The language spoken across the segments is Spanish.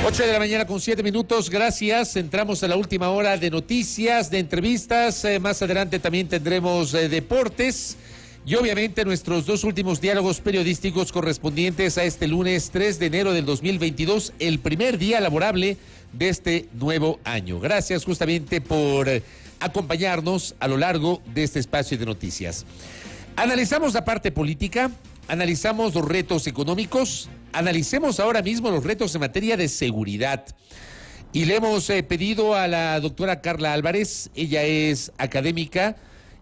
8 de la mañana con 7 minutos, gracias. Entramos a la última hora de noticias, de entrevistas. Más adelante también tendremos deportes y obviamente nuestros dos últimos diálogos periodísticos correspondientes a este lunes 3 de enero del 2022, el primer día laborable de este nuevo año. Gracias justamente por acompañarnos a lo largo de este espacio de noticias. Analizamos la parte política, analizamos los retos económicos, analicemos ahora mismo los retos en materia de seguridad. Y le hemos pedido a la doctora Carla Álvarez, ella es académica,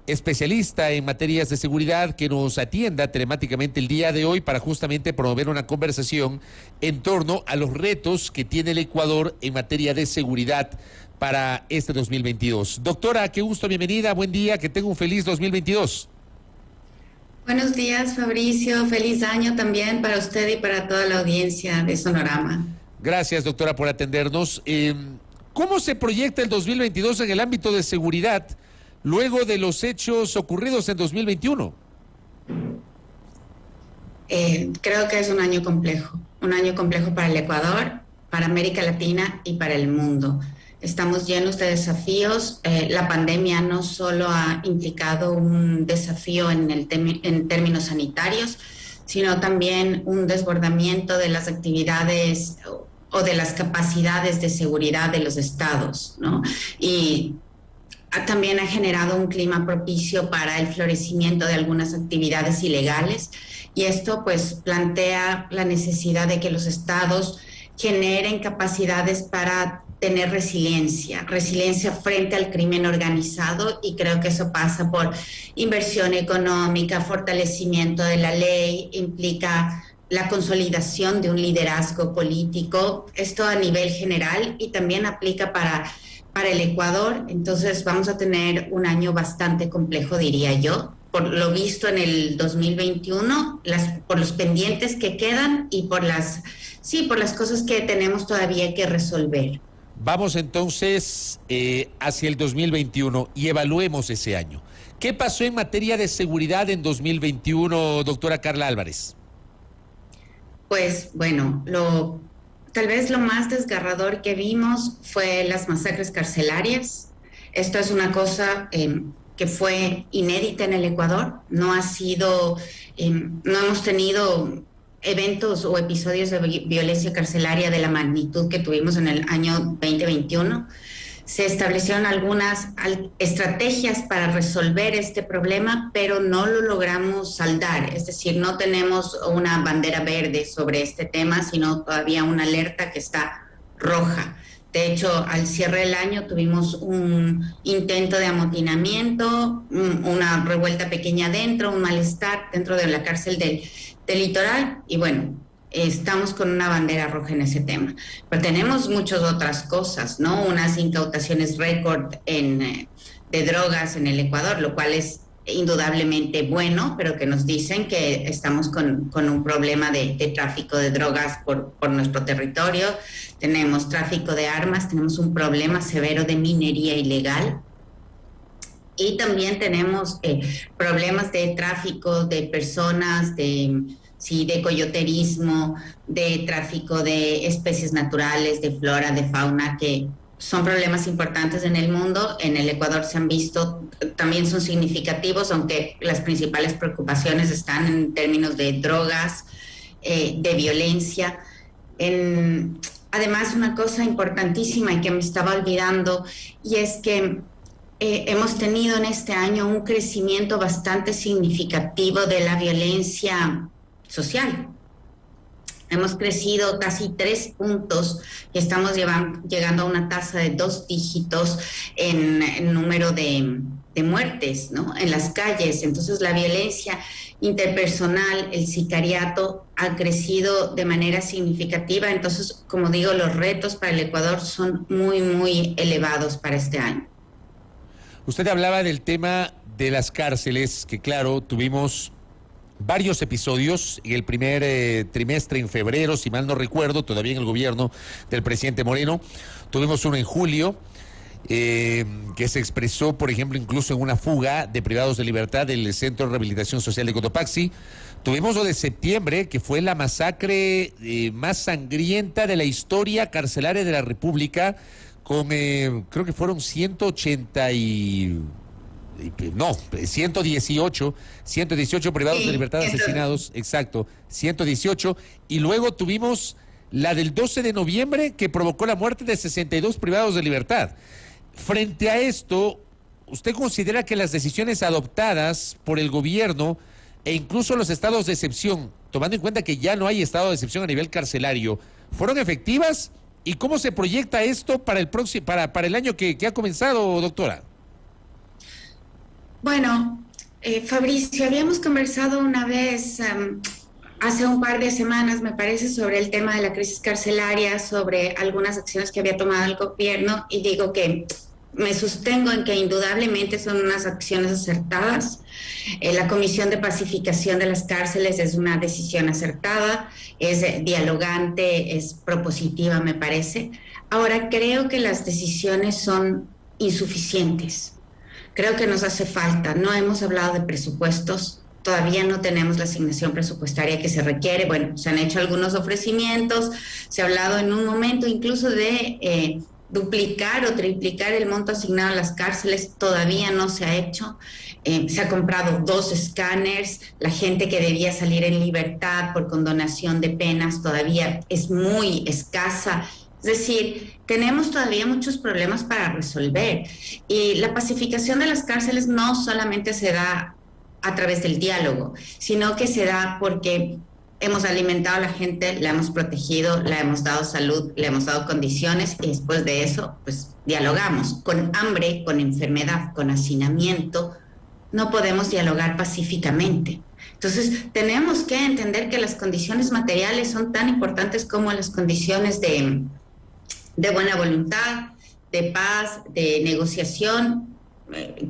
especialista en materias de seguridad, que nos atienda telemáticamente el día de hoy para justamente promover una conversación en torno a los retos que tiene el Ecuador en materia de seguridad para este 2022. Doctora, qué gusto, bienvenida, buen día, que tenga un feliz 2022. Buenos días, Fabricio. Feliz año también para usted y para toda la audiencia de Sonorama. Gracias, doctora, por atendernos. ¿Cómo se proyecta el 2022 en el ámbito de seguridad luego de los hechos ocurridos en 2021? Creo que es un año complejo para el Ecuador, para América Latina y para el mundo. Estamos llenos de desafíos. La pandemia no solo ha implicado un desafío en términos sanitarios, sino también un desbordamiento de las actividades o de las capacidades de seguridad de los estados, ¿no? Y también ha generado un clima propicio para el florecimiento de algunas actividades ilegales, y esto pues plantea la necesidad de que los estados generen capacidades para tener resiliencia frente al crimen organizado, y creo que eso pasa por inversión económica, fortalecimiento de la ley, implica la consolidación de un liderazgo político, esto a nivel general, y también aplica para el Ecuador. Entonces vamos a tener un año bastante complejo, diría yo, por lo visto en el 2021, por los pendientes que quedan y por las cosas que tenemos todavía que resolver. Vamos entonces hacia el 2021 y evaluemos ese año. ¿Qué pasó en materia de seguridad en 2021, doctora Carla Álvarez? Pues bueno, tal vez lo más desgarrador que vimos fue las masacres carcelarias. Esto es una cosa que fue inédita en el Ecuador. No hemos tenido eventos o episodios de violencia carcelaria de la magnitud que tuvimos en el año 2021. Se establecieron algunas estrategias para resolver este problema, pero no lo logramos saldar. Es decir, no tenemos una bandera verde sobre este tema, sino todavía una alerta que está roja. De hecho, al cierre del año tuvimos un intento de amotinamiento, una revuelta pequeña dentro, un malestar dentro de la cárcel del Litoral, y bueno, estamos con una bandera roja en ese tema. Pero tenemos muchas otras cosas, ¿no? Unas incautaciones récord de drogas en el Ecuador, lo cual es indudablemente bueno, pero que nos dicen que estamos con un problema de tráfico de drogas por nuestro territorio. Tenemos tráfico de armas, tenemos un problema severo de minería ilegal. Y también tenemos problemas de tráfico de personas, de coyoterismo, de tráfico de especies naturales, de flora, de fauna, que son problemas importantes en el mundo. En el Ecuador se han visto, también son significativos, aunque las principales preocupaciones están en términos de drogas, de violencia. Además, una cosa importantísima y que me estaba olvidando, y es que hemos tenido en este año un crecimiento bastante significativo de la violencia social. Hemos crecido casi 3 puntos y estamos llegando a una tasa de 2 dígitos en número de muertes, ¿no?, en las calles. Entonces la violencia interpersonal, el sicariato ha crecido de manera significativa. Entonces, como digo, los retos para el Ecuador son muy, muy elevados para este año. Usted hablaba del tema de las cárceles, que claro, tuvimos varios episodios en el primer trimestre, en febrero, si mal no recuerdo, todavía en el gobierno del presidente Moreno. Tuvimos uno en julio, que se expresó, por ejemplo, incluso en una fuga de privados de libertad del Centro de Rehabilitación Social de Cotopaxi. Tuvimos lo de septiembre, que fue la masacre más sangrienta de la historia carcelaria de la República, con creo que fueron 118 privados de libertad asesinados, exacto, 118, y luego tuvimos la del 12 de noviembre que provocó la muerte de 62 privados de libertad. Frente a esto, ¿usted considera que las decisiones adoptadas por el gobierno e incluso los estados de excepción, tomando en cuenta que ya no hay estado de excepción a nivel carcelario, fueron efectivas? ¿Y cómo se proyecta esto para el próximo, para el año que ha comenzado, doctora? Bueno, Fabricio, habíamos conversado una vez hace un par de semanas, me parece, sobre el tema de la crisis carcelaria, sobre algunas acciones que había tomado el gobierno, y digo que me sostengo en que indudablemente son unas acciones acertadas. La Comisión de Pacificación de las Cárceles es una decisión acertada, es dialogante, es propositiva, me parece. Ahora, creo que las decisiones son insuficientes. Creo que nos hace falta. No hemos hablado de presupuestos. Todavía no tenemos la asignación presupuestaria que se requiere. Bueno, se han hecho algunos ofrecimientos. Se ha hablado en un momento incluso de duplicar o triplicar el monto asignado a las cárceles. Todavía no se ha hecho. Se ha comprado 2 escáneres. La gente que debía salir en libertad por condonación de penas todavía es muy escasa. Es decir, tenemos todavía muchos problemas para resolver, y la pacificación de las cárceles no solamente se da a través del diálogo, sino que se da porque hemos alimentado a la gente, la hemos protegido, le hemos dado salud, le hemos dado condiciones, y después de eso, pues dialogamos. Con hambre, con enfermedad, con hacinamiento, no podemos dialogar pacíficamente. Entonces, tenemos que entender que las condiciones materiales son tan importantes como las condiciones de buena voluntad, de paz, de negociación,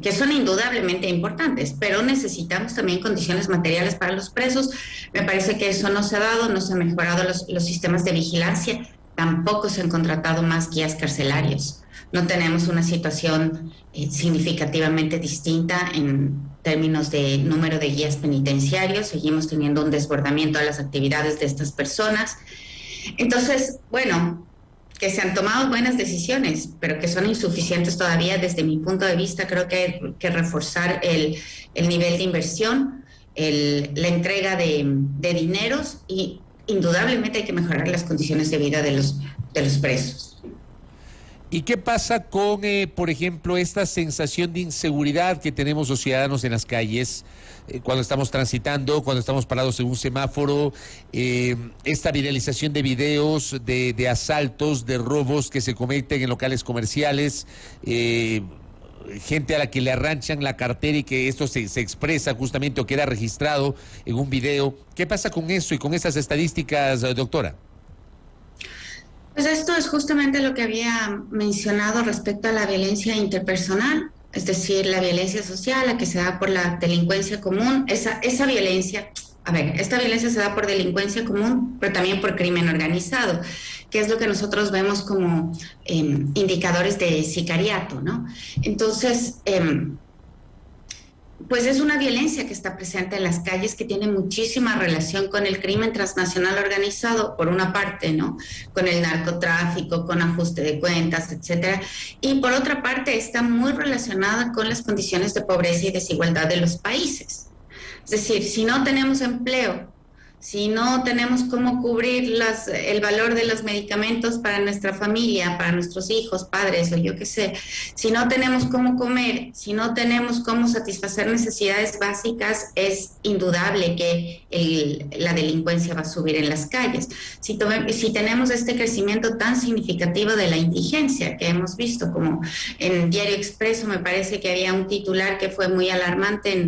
que son indudablemente importantes, pero necesitamos también condiciones materiales para los presos. Me parece que eso no se ha dado, no se han mejorado los sistemas de vigilancia, tampoco se han contratado más guías carcelarios. No tenemos una situación significativamente distinta en términos de número de guías penitenciarios, seguimos teniendo un desbordamiento de las actividades de estas personas. Entonces, bueno, que se han tomado buenas decisiones, pero que son insuficientes todavía desde mi punto de vista. Creo que hay que reforzar el nivel de inversión, la entrega de dineros, y indudablemente hay que mejorar las condiciones de vida de los presos. ¿Y qué pasa con, por ejemplo, esta sensación de inseguridad que tenemos los ciudadanos en las calles cuando estamos transitando, cuando estamos parados en un semáforo, esta viralización de videos de asaltos, de robos que se cometen en locales comerciales, gente a la que le arranchan la cartera y que esto se expresa justamente o queda registrado en un video? ¿Qué pasa con eso y con esas estadísticas, doctora? Pues esto es justamente lo que había mencionado respecto a la violencia interpersonal, es decir, la violencia social, la que se da por la delincuencia común. Esta violencia se da por delincuencia común, pero también por crimen organizado, que es lo que nosotros vemos como indicadores de sicariato, ¿no? Entonces, pues es una violencia que está presente en las calles, que tiene muchísima relación con el crimen transnacional organizado, por una parte, ¿no? Con el narcotráfico, con ajuste de cuentas, etcétera. Y por otra parte está muy relacionada con las condiciones de pobreza y desigualdad de los países. Es decir, si no tenemos empleo, si no tenemos cómo cubrir el valor de los medicamentos para nuestra familia, para nuestros hijos, padres o yo qué sé, si no tenemos cómo comer, si no tenemos cómo satisfacer necesidades básicas, es indudable que la delincuencia va a subir en las calles. Si tenemos este crecimiento tan significativo de la indigencia que hemos visto, como en Diario Expreso, me parece que había un titular que fue muy alarmante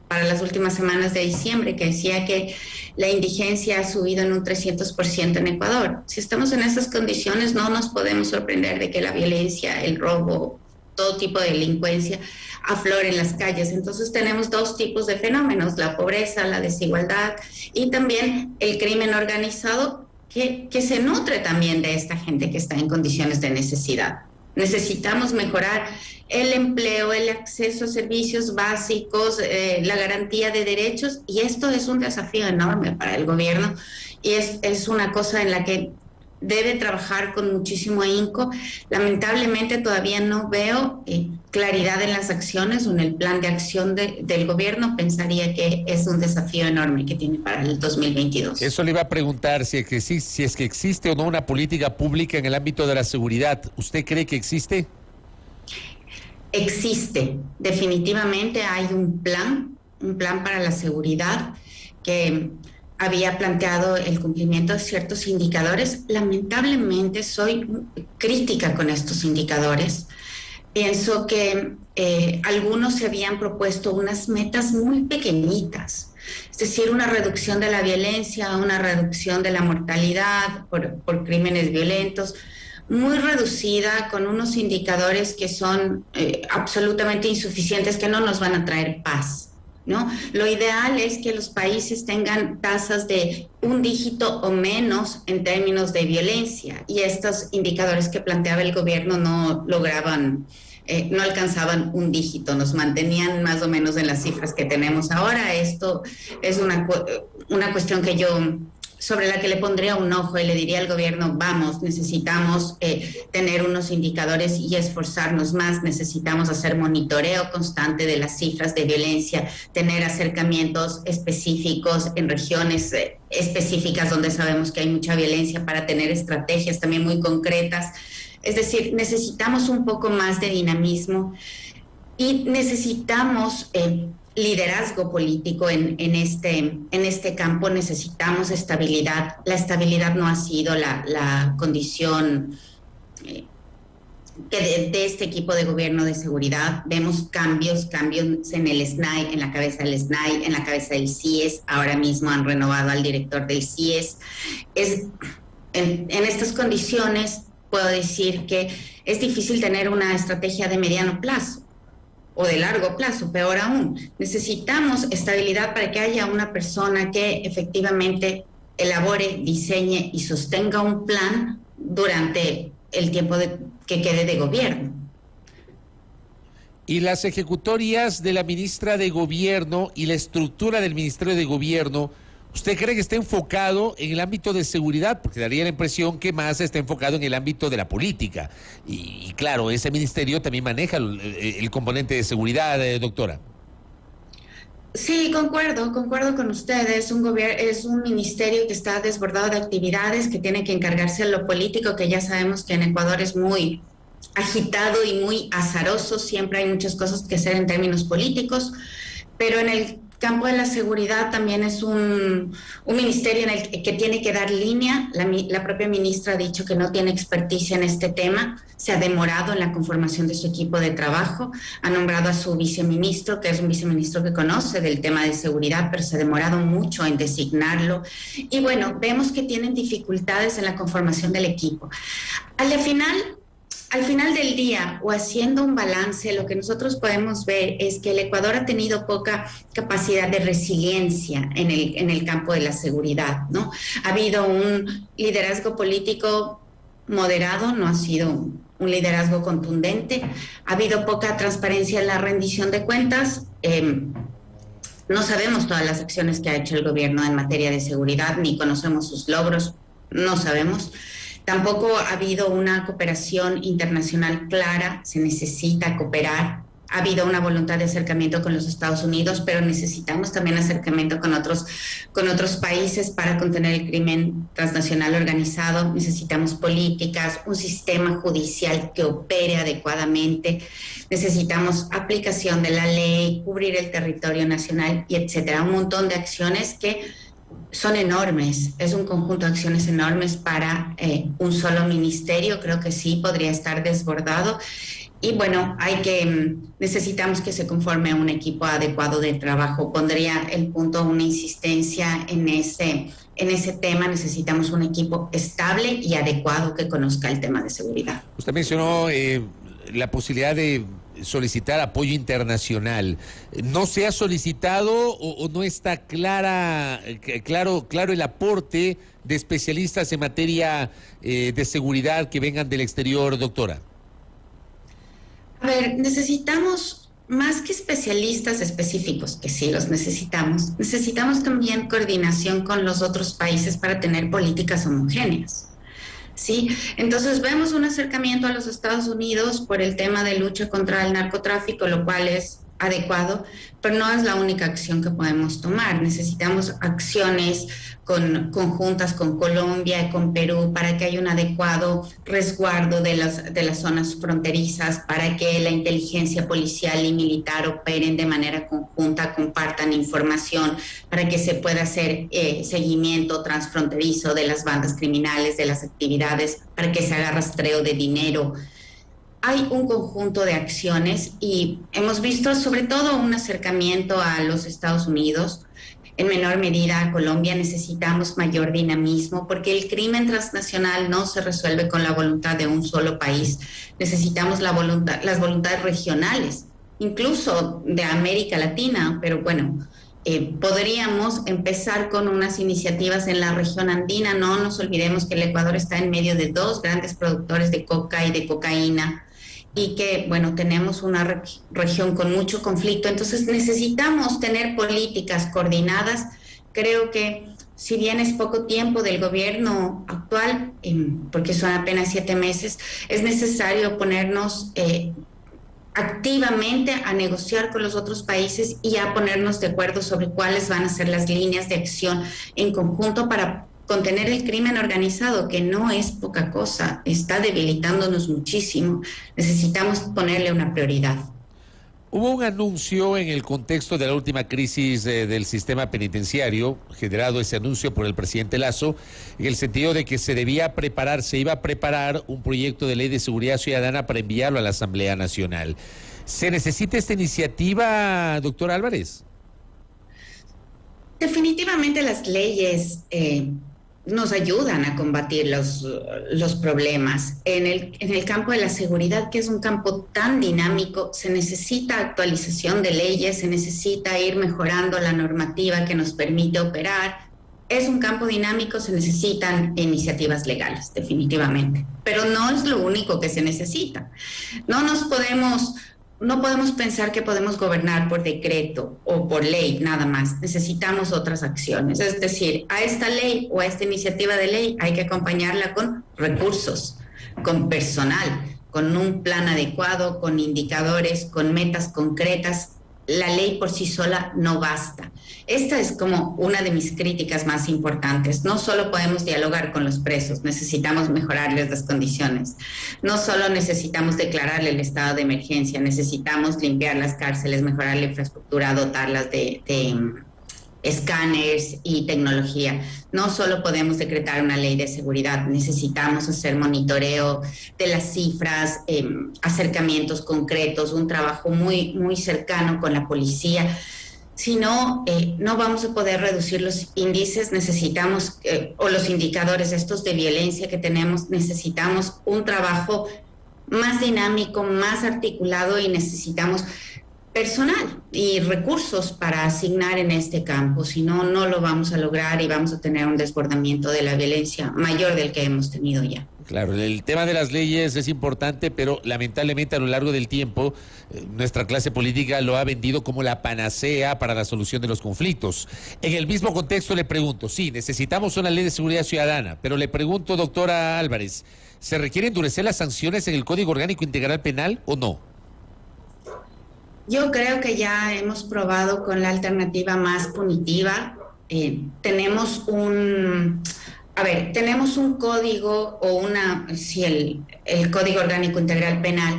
para las últimas semanas de diciembre, que decía que la indigencia ha subido en un 300% en Ecuador. Si estamos en esas condiciones, no nos podemos sorprender de que la violencia, el robo, todo tipo de delincuencia aflore en las calles. Entonces tenemos 2 tipos de fenómenos: la pobreza, la desigualdad, y también el crimen organizado, que se nutre también de esta gente que está en condiciones de necesidad. Necesitamos mejorar el empleo, el acceso a servicios básicos, la garantía de derechos, y esto es un desafío enorme para el gobierno y es una cosa en la que debe trabajar con muchísimo ahínco. Lamentablemente todavía no veo claridad en las acciones o en el plan de acción del gobierno. Pensaría que es un desafío enorme que tiene para el 2022. Eso le iba a preguntar, si es que existe o no una política pública en el ámbito de la seguridad. ¿Usted cree que existe? Existe, definitivamente hay un plan para la seguridad que había planteado el cumplimiento de ciertos indicadores. Lamentablemente soy crítica con estos indicadores. Pienso que algunos se habían propuesto unas metas muy pequeñitas, es decir, una reducción de la violencia, una reducción de la mortalidad por crímenes violentos, muy reducida, con unos indicadores que son absolutamente insuficientes, que no nos van a traer paz, ¿no? Lo ideal es que los países tengan tasas de un dígito o menos en términos de violencia, y estos indicadores que planteaba el gobierno no lograban, no alcanzaban un dígito, nos mantenían más o menos en las cifras que tenemos ahora. Esto es una cuestión que yo, sobre la que le pondría un ojo y le diría al gobierno, vamos, necesitamos tener unos indicadores y esforzarnos más, necesitamos hacer monitoreo constante de las cifras de violencia, tener acercamientos específicos en regiones específicas donde sabemos que hay mucha violencia, para tener estrategias también muy concretas. Es decir, necesitamos un poco más de dinamismo y necesitamos liderazgo político en este campo. Necesitamos estabilidad. La estabilidad no ha sido la condición que de este equipo de gobierno de seguridad. Vemos cambios en el SNAI, en la cabeza del SNAI, en la cabeza del CIES. Ahora mismo han renovado al director del CIES. En estas condiciones puedo decir que es difícil tener una estrategia de mediano plazo o de largo plazo, peor aún. Necesitamos estabilidad para que haya una persona que efectivamente elabore, diseñe y sostenga un plan durante el tiempo que quede de gobierno. Y las ejecutorias de la ministra de Gobierno y la estructura del Ministerio de Gobierno, ¿usted cree que está enfocado en el ámbito de seguridad? Porque daría la impresión que más está enfocado en el ámbito de la política. Y claro, ese ministerio también maneja el componente de seguridad, doctora. Sí, concuerdo con ustedes. Es un ministerio que está desbordado de actividades, que tiene que encargarse de lo político, que ya sabemos que en Ecuador es muy agitado y muy azaroso. Siempre hay muchas cosas que hacer en términos políticos, pero en el campo de la seguridad también es un ministerio en el que tiene que dar línea. La propia ministra ha dicho que no tiene experticia en este tema, se ha demorado en la conformación de su equipo de trabajo, ha nombrado a su viceministro, que es un viceministro que conoce del tema de seguridad, pero se ha demorado mucho en designarlo. Y bueno, vemos que tienen dificultades en la conformación del equipo. Al final del día, o haciendo un balance, lo que nosotros podemos ver es que el Ecuador ha tenido poca capacidad de resiliencia en el campo de la seguridad, ¿no? Ha habido un liderazgo político moderado, no ha sido un liderazgo contundente, ha habido poca transparencia en la rendición de cuentas. No sabemos todas las acciones que ha hecho el gobierno en materia de seguridad, ni conocemos sus logros, no sabemos. Tampoco ha habido una cooperación internacional clara, se necesita cooperar. Ha habido una voluntad de acercamiento con los Estados Unidos, pero necesitamos también acercamiento con otros países para contener el crimen transnacional organizado. Necesitamos políticas, un sistema judicial que opere adecuadamente. Necesitamos aplicación de la ley, cubrir el territorio nacional y etcétera. Un montón de acciones que son enormes, es un conjunto de acciones enormes para un solo ministerio. Creo que sí podría estar desbordado y bueno, necesitamos que se conforme un equipo adecuado de trabajo. Pondría el punto, una insistencia en ese tema. Necesitamos un equipo estable y adecuado que conozca el tema de seguridad. Usted mencionó la posibilidad de solicitar apoyo internacional. ¿No se ha solicitado o no está claro el aporte de especialistas en materia de seguridad que vengan del exterior, doctora? A ver, necesitamos más que especialistas específicos, que sí los necesitamos también coordinación con los otros países para tener políticas homogéneas. Sí, entonces vemos un acercamiento a los Estados Unidos por el tema de lucha contra el narcotráfico, lo cual es adecuado, pero no es la única acción que podemos tomar. Necesitamos acciones conjuntas con Colombia y con Perú para que haya un adecuado resguardo de las zonas fronterizas, para que la inteligencia policial y militar operen de manera conjunta, compartan información, para que se pueda hacer seguimiento transfronterizo de las bandas criminales, de las actividades, para que se haga rastreo de dinero. Hay un conjunto de acciones y hemos visto sobre todo un acercamiento a los Estados Unidos, en menor medida a Colombia. Necesitamos mayor dinamismo porque el crimen transnacional no se resuelve con la voluntad de un solo país. Necesitamos las voluntades regionales, incluso de América Latina, pero bueno, podríamos empezar con unas iniciativas en la región andina. No nos olvidemos que el Ecuador está en medio de dos grandes productores de coca y de cocaína, y que, bueno, tenemos una región con mucho conflicto. Entonces necesitamos tener políticas coordinadas. Creo que si bien es poco tiempo del gobierno actual, porque son apenas 7 meses, es necesario ponernos activamente a negociar con los otros países y a ponernos de acuerdo sobre cuáles van a ser las líneas de acción en conjunto para contener el crimen organizado, que no es poca cosa, está debilitándonos muchísimo. Necesitamos ponerle una prioridad. Hubo un anuncio en el contexto de la última crisis del sistema penitenciario, generado ese anuncio por el presidente Lasso, en el sentido de que se iba a preparar un proyecto de ley de seguridad ciudadana para enviarlo a la Asamblea Nacional. ¿Se necesita esta iniciativa, doctor Álvarez? Definitivamente las leyes nos ayudan a combatir los problemas. En el campo de la seguridad, que es un campo tan dinámico, se necesita actualización de leyes, se necesita ir mejorando la normativa que nos permite operar. Es un campo dinámico, se necesitan iniciativas legales, definitivamente. Pero no es lo único que se necesita. No podemos pensar que podemos gobernar por decreto o por ley nada más. Necesitamos otras acciones. Es decir, a esta ley o a esta iniciativa de ley hay que acompañarla con recursos, con personal, con un plan adecuado, con indicadores, con metas concretas. La ley por sí sola no basta. Esta es como una de mis críticas más importantes. No solo podemos dialogar con los presos, necesitamos mejorarles las condiciones. No solo necesitamos declararle el estado de emergencia, necesitamos limpiar las cárceles, mejorar la infraestructura, dotarlas de escáneres y tecnología. No solo podemos decretar una ley de seguridad, necesitamos hacer monitoreo de las cifras, acercamientos concretos, un trabajo muy, muy cercano con la policía. Si no, no vamos a poder reducir los índices. Necesitamos, o los indicadores estos de violencia que tenemos, necesitamos un trabajo más dinámico, más articulado, y necesitamos personal y recursos para asignar en este campo. Si no, no lo vamos a lograr y vamos a tener un desbordamiento de la violencia mayor del que hemos tenido ya. Claro, el tema de las leyes es importante, pero lamentablemente a lo largo del tiempo nuestra clase política lo ha vendido como la panacea para la solución de los conflictos. En el mismo contexto le pregunto, sí, necesitamos una ley de seguridad ciudadana, pero le pregunto, doctora Álvarez, ¿se requiere endurecer las sanciones en el Código Orgánico Integral Penal o no? Yo creo que ya hemos probado con la alternativa más punitiva. Tenemos un código el Código Orgánico Integral Penal,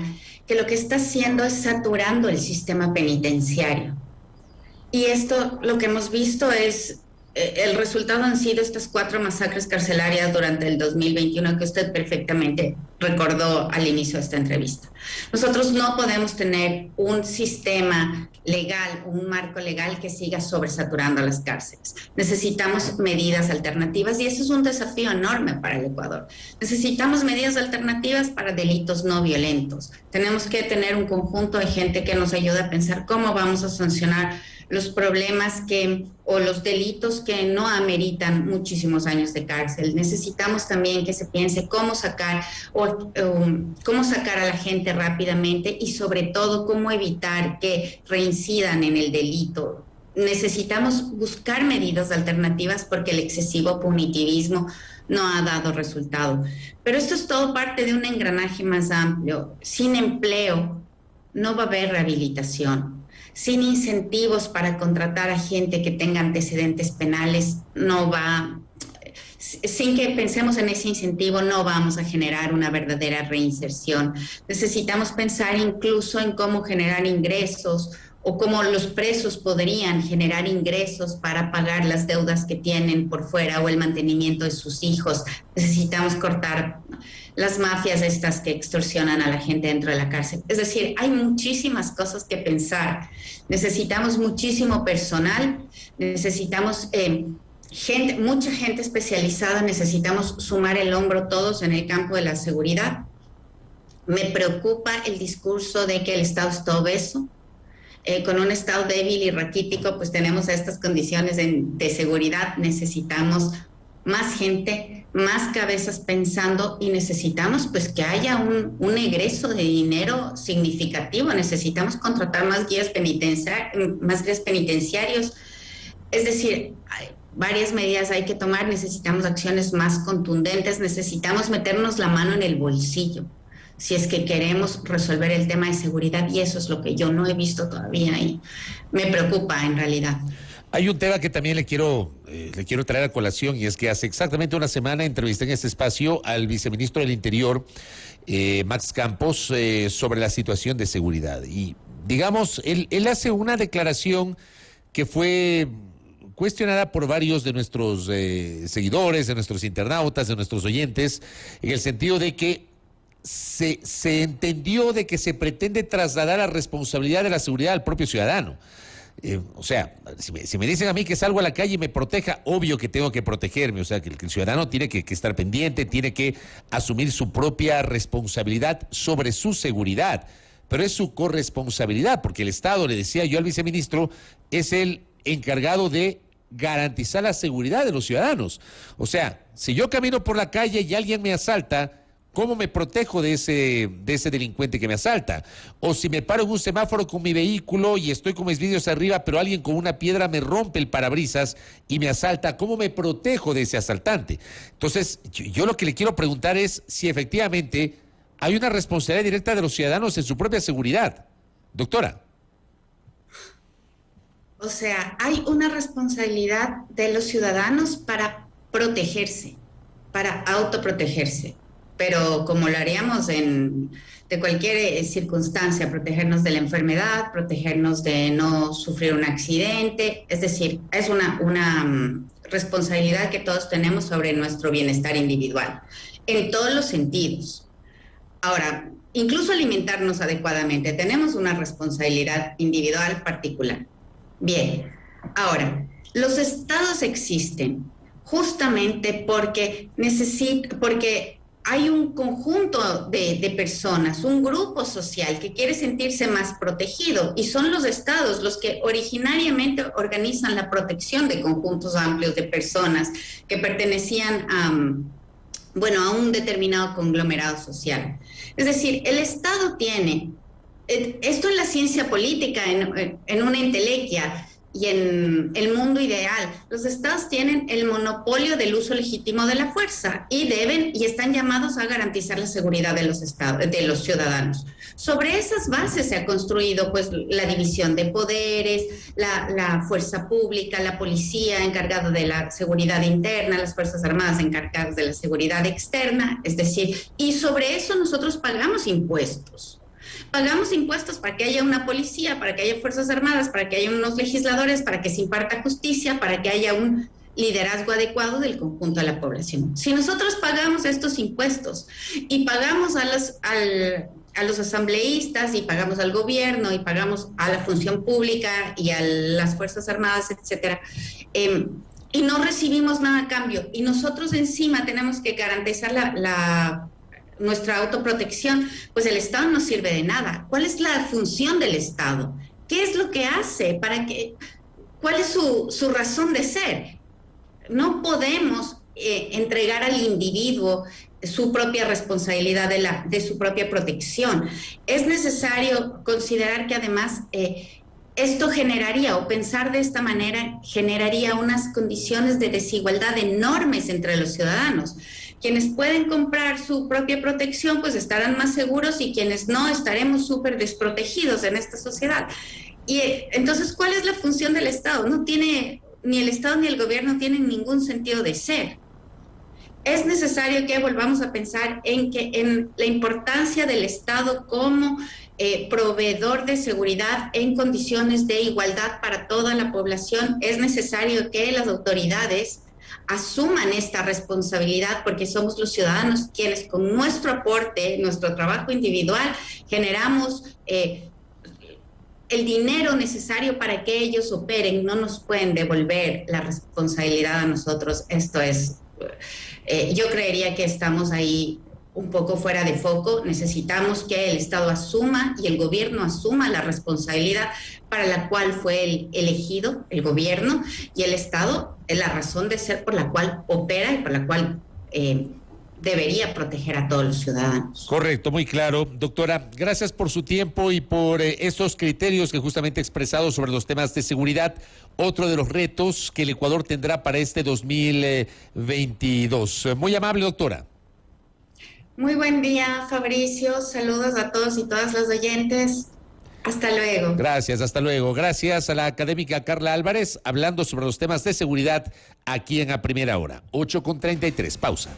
que lo que está haciendo es saturando el sistema penitenciario. Y esto, lo que hemos visto es, el resultado han sido estas 4 masacres carcelarias durante el 2021, que usted perfectamente recordó al inicio de esta entrevista. Nosotros no podemos tener un sistema legal, un marco legal que siga sobresaturando las cárceles. Necesitamos medidas alternativas y eso es un desafío enorme para el Ecuador. Necesitamos medidas alternativas para delitos no violentos. Tenemos que tener un conjunto de gente que nos ayude a pensar cómo vamos a sancionar los problemas o los delitos que no ameritan muchísimos años de cárcel. Necesitamos también que se piense cómo sacar cómo sacar a la gente rápidamente y sobre todo cómo evitar que reincidan en el delito. Necesitamos buscar medidas alternativas porque el excesivo punitivismo no ha dado resultado. Pero esto es todo parte de un engranaje más amplio. Sin empleo no va a haber rehabilitación. Sin incentivos para contratar a gente que tenga antecedentes penales, no va. Sin que pensemos en ese incentivo, no vamos a generar una verdadera reinserción. Necesitamos pensar incluso en cómo generar ingresos o cómo los presos podrían generar ingresos para pagar las deudas que tienen por fuera o el mantenimiento de sus hijos. Necesitamos cortar las mafias estas que extorsionan a la gente dentro de la cárcel. Es decir, hay muchísimas cosas que pensar. Necesitamos muchísimo personal, necesitamos mucha gente especializada, necesitamos sumar el hombro todos en el campo de la seguridad. Me preocupa el discurso de que el Estado está obeso. Con un Estado débil y raquítico, pues tenemos estas condiciones de seguridad. Necesitamos más gente, más cabezas pensando y necesitamos pues que haya un egreso de dinero significativo. Necesitamos contratar más guías penitenciarios. Es decir, varias medidas hay que tomar. Necesitamos acciones más contundentes. Necesitamos meternos la mano en el bolsillo si es que queremos resolver el tema de seguridad, y eso es lo que yo no he visto todavía y me preocupa en realidad. Hay un tema que también le quiero traer a colación, y es que hace exactamente una semana entrevisté en este espacio al viceministro del Interior, Max Campos, sobre la situación de seguridad. Y digamos, él hace una declaración que fue cuestionada por varios de nuestros seguidores, de nuestros internautas, de nuestros oyentes, en el sentido de que se entendió de que se pretende trasladar la responsabilidad de la seguridad al propio ciudadano. O sea, si me dicen a mí que salgo a la calle y me proteja, obvio que tengo que protegerme. O sea, que el ciudadano tiene que estar pendiente, tiene que asumir su propia responsabilidad sobre su seguridad. Pero es su corresponsabilidad, porque el Estado, le decía yo al viceministro, es el encargado de garantizar la seguridad de los ciudadanos. O sea, si yo camino por la calle y alguien me asalta, ¿cómo me protejo de ese delincuente que me asalta? O si me paro en un semáforo con mi vehículo y estoy con mis vidrios arriba, pero alguien con una piedra me rompe el parabrisas y me asalta, ¿cómo me protejo de ese asaltante? Entonces, yo lo que le quiero preguntar es si efectivamente hay una responsabilidad directa de los ciudadanos en su propia seguridad. Doctora. O sea, hay una responsabilidad de los ciudadanos para protegerse, para autoprotegerse. Pero como lo haríamos de cualquier circunstancia, protegernos de la enfermedad, protegernos de no sufrir un accidente, es decir, es una responsabilidad que todos tenemos sobre nuestro bienestar individual, en todos los sentidos. Ahora, incluso alimentarnos adecuadamente, tenemos una responsabilidad individual particular. Bien, ahora, los estados existen justamente porque hay un conjunto de personas, un grupo social que quiere sentirse más protegido, y son los estados los que originariamente organizan la protección de conjuntos amplios de personas que pertenecían a un determinado conglomerado social. Es decir, el Estado tiene, esto en la ciencia política, en una entelequia, y en el mundo ideal, los estados tienen el monopolio del uso legítimo de la fuerza y están llamados a garantizar la seguridad de los ciudadanos. Sobre esas bases se ha construido pues la división de poderes, la fuerza pública, la policía encargada de la seguridad interna, las fuerzas armadas encargadas de la seguridad externa, es decir, y sobre eso nosotros pagamos impuestos. Pagamos impuestos para que haya una policía, para que haya fuerzas armadas, para que haya unos legisladores, para que se imparta justicia, para que haya un liderazgo adecuado del conjunto de la población. Si nosotros pagamos estos impuestos y pagamos a los asambleístas y pagamos al gobierno y pagamos a la función pública y a las fuerzas armadas, etcétera, y no recibimos nada a cambio, y nosotros encima tenemos que garantizar nuestra autoprotección, pues el Estado no sirve de nada. ¿Cuál es la función del Estado? ¿Qué es lo que hace para que ¿Cuál es su razón de ser? No podemos entregar al individuo su propia responsabilidad de su propia protección. Es necesario considerar que además esto generaría, o pensar de esta manera, generaría unas condiciones de desigualdad enormes entre los ciudadanos. Quienes pueden comprar su propia protección, pues estarán más seguros, y quienes no, estaremos súper desprotegidos en esta sociedad. Y entonces, ¿cuál es la función del Estado? No tiene, ni el Estado ni el gobierno tienen ningún sentido de ser. Es necesario que volvamos a pensar en la importancia del Estado como proveedor de seguridad en condiciones de igualdad para toda la población. Es necesario que las autoridades asuman esta responsabilidad, porque somos los ciudadanos quienes con nuestro aporte, nuestro trabajo individual, generamos el dinero necesario para que ellos operen. No nos pueden devolver la responsabilidad a nosotros. Esto es, yo creería que estamos ahí un poco fuera de foco. Necesitamos que el Estado asuma y el gobierno asuma la responsabilidad para la cual fue elegido el gobierno, y el Estado es la razón de ser por la cual opera y por la cual debería proteger a todos los ciudadanos. Correcto, muy claro. Doctora, gracias por su tiempo y por estos criterios que justamente ha expresado sobre los temas de seguridad. Otro de los retos que el Ecuador tendrá para este 2022. Muy amable, doctora. Muy buen día, Fabricio. Saludos a todos y todas los oyentes. Hasta luego. Gracias, hasta luego. Gracias a la académica Carla Álvarez, hablando sobre los temas de seguridad aquí en A Primera Hora. 8:33, pausa.